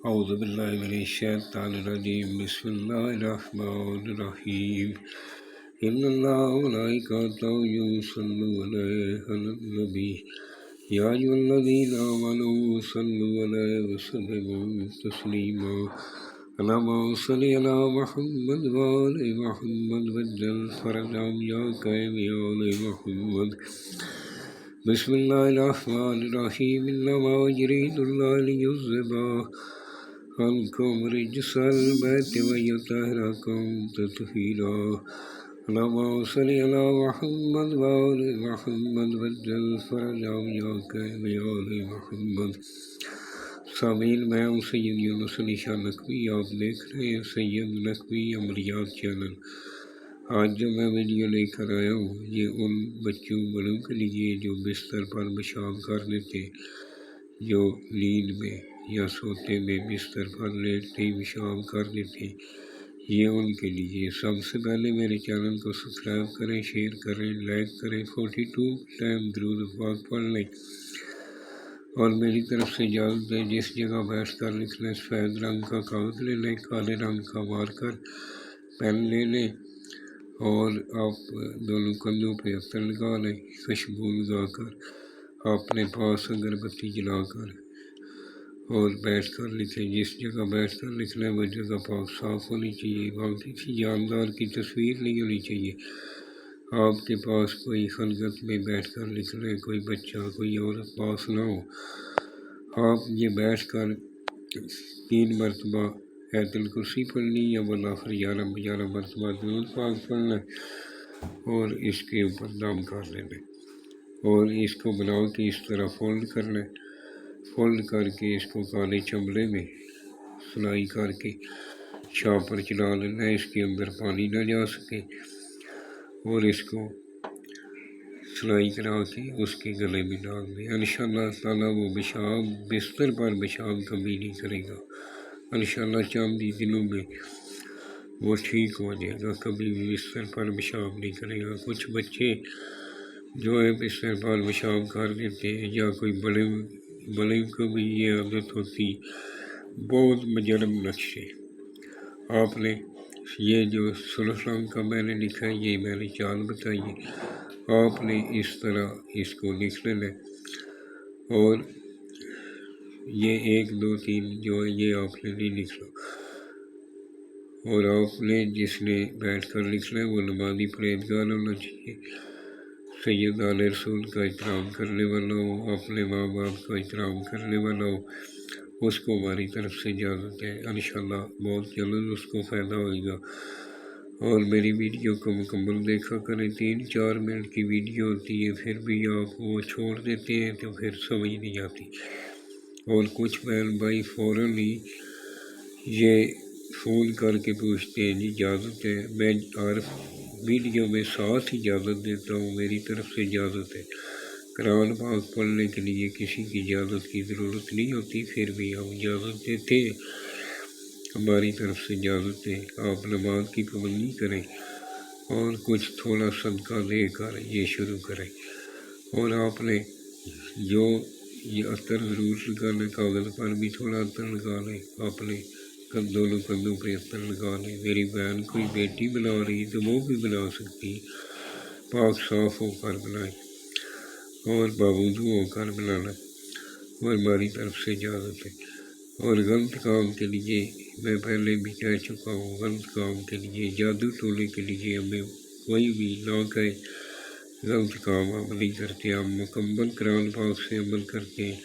أعوذ بالله من الشيطان الرجيم بسم الله الرحمن الرحيم إن الله وملائكته يصلون على النبي يا أيها الذين آمنوا صلوا عليه وسلموا تسليما اللهم صل على محمد وآل محمد وجل فرجهم يا كريم يا آل محمد بسم الله الرحمن الرحيم إنما يريد الله ليذهب عنكم رجس البيت ويطهركم تطهيرا اللهم صل على محمد وآل محمد وجل فرجهم يا كريم يا آل محمد سامعین میں ہوں سید یونس علی شاہ نقوی، آپ دیکھ رہے ہیں سید نقوی عملیات چینل۔ آج جو میں ویڈیو لے کر آیا ہوں یہ ان بچوں بڑوں کے لیے جو بستر پر پیشاب کر دیتے، جو نیند میں یا سوتے میں بستر پر لیٹتے پیشاب کر دیتے، یہ ان کے لیے۔ سب سے پہلے میرے چینل کو سبسکرائب کریں، شیئر کریں، لائک کریں، 42 ٹائم درود پاک پڑھ لیں، اور میری طرف سے اجازت ہے جس جگہ بیٹھ کر لکھ لیں۔ سفید رنگ کا کاغذ لے لیں، کالے رنگ کا مارکر پین لے لیں، اور آپ دونوں کندھوں پہ عطر لگا لیں، خوشبو لگا کر اپنے پاس اگر بتی جلا کر اور بیٹھ کر لکھیں۔ جس جگہ بیٹھ کر لکھ لیں وہ جگہ پاک صاف ہونی چاہیے، وہاں کسی جاندار کی تصویر نہیں ہونی چاہیے۔ آپ کے پاس کوئی خلوت میں بیٹھ کر لکھ لیں، کوئی بچہ کوئی عورت پاس نہ ہو۔ آپ یہ بیٹھ کر 3 مرتبہ آیت الکرسی پڑھنی یا والآخر 11 مرتبہ درود پاک پڑھنا، اور اس کے اوپر دم کر لینا، اور اس کو بنا کے اس طرح فولڈ کرنا، فولڈ کر کے اس کو کالے چمڑے میں سلائی کر کے چھاپر چلا لینا، اس کے اندر پانی نہ جا سکے، اور اس کو سلائی کرا کے اس کے گلے میں ڈال دیں۔ انشاءاللہ تعالیٰ وہ پیشاب بستر پر پیشاب کبھی نہیں کرے گا، انشاءاللہ چند ہی دنوں میں وہ ٹھیک ہو جائے گا، کبھی بھی بستر پر پیشاب نہیں کرے گا۔ کچھ بچے جو ہے بستر پر پیشاب کر دیتے ہیں، یا کوئی بڑے کو بھی یہ عادت ہوتی، بہت مجرم نقشے۔ آپ نے یہ جو سرخ رنگ کا میں نے لکھا ہے، یہ میں نے چال بتائی ہے، آپ نے اس طرح اس کو لکھ لینا، اور یہ 1 2 3 جو ہے یہ آپ نے نہیں لکھنا، اور آپ نے جس نے بیٹھ کر لکھنا ہے وہ نمازی پرہیزگار ہونا چاہیے، سید آل رسول کا احترام کرنے والا ہو، اپنے ماں باپ کا احترام کرنے والا ہو، اس کو ہماری طرف سے اجازت ہے۔ انشاءاللہ بہت جلد اس کو فائدہ ہوئے گا، اور میری ویڈیو کو مکمل دیکھا کریں۔ 3-4 منٹ کی ویڈیو ہوتی ہے، پھر بھی آپ وہ چھوڑ دیتے ہیں تو پھر سمجھ نہیں آتی، اور کچھ بہن بھائی فوراً ہی یہ فون کر کے پوچھتے ہیں جی اجازت ہے، میں ہر ویڈیو میں ساتھ اجازت دیتا ہوں، میری طرف سے اجازت ہے۔ قرآن پاک پڑھنے کے لیے کسی کی اجازت کی ضرورت نہیں ہوتی، پھر بھی ہم اجازت دیتے ہیں، ہماری طرف سے اجازت ہے۔ آپ نماز کی پابندی کریں، اور کچھ تھوڑا صدقہ دے کر یہ شروع کریں، اور آپ نے جو یہ عطر ضرور لگانا، کاغذ پر بھی تھوڑا عطر لگا لیں، اپنے دونوں کندھوں پہ عطر لگا لیں۔ میری بہن کوئی بیٹی بنا رہی تو وہ بھی بنا سکتی، پاک صاف ہو کر بنائیں، اور باوضو ہو کر بنانا، اور ہماری طرف سے اجازت ہے۔ اور غلط کام کے لیے میں پہلے بھی کہہ چکا ہوں، غلط کام کے لیے، جادو ٹولے کے لیے ہمیں کوئی بھی نہ کہے، غلط کام ہم نہیں کرتے، ہم مکمل قرآن پاک سے عمل کرتے ہیں۔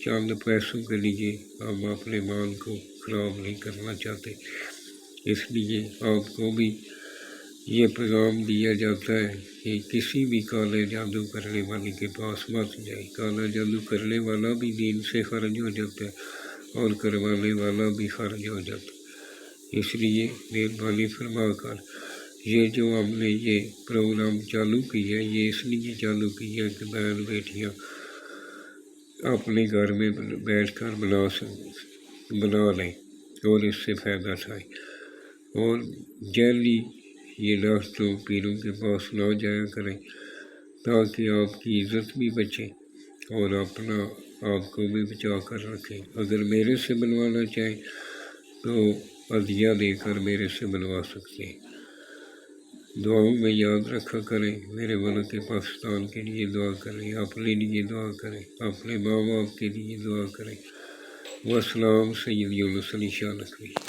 چند پیسوں کے لیے ہم اپنے مال کو خراب نہیں کرنا چاہتے، اس لیے آپ کو بھی یہ پیغام دیا جاتا ہے کہ کسی بھی کالے جادو کرنے والے کے پاس مت جائے۔ کالا جادو کرنے والا بھی دین سے خارج ہو جاتا ہے، اور کروانے والا بھی خارج ہو جاتا ہے۔ اس لیے مہربانی فرما کر یہ جو ہم نے یہ پروگرام چالو کیا ہے، یہ اس لیے چالو کیا ہے کہ بہن بیٹیاں اپنے گھر میں بیٹھ کر بنا لیں، اور اس سے فائدہ اٹھائیں، اور جعلی یہ ڈاکٹروں پیروں کے پاس نہ جایا کریں، تاکہ آپ کی عزت بھی بچے اور اپنا آپ کو بھی بچا کر رکھیں۔ اگر میرے سے بنوانا چاہیں تو عطیہ دے کر میرے سے بنوا سکتے ہیں۔ دعاؤں میں یاد رکھا کریں، میرے ملک پاکستان کے لیے دعا کریں، اپنے لیے دعا کریں، اپنے ماں باپ کے لیے دعا کریں۔ والسلام سید یونس علی شاہ نقوی۔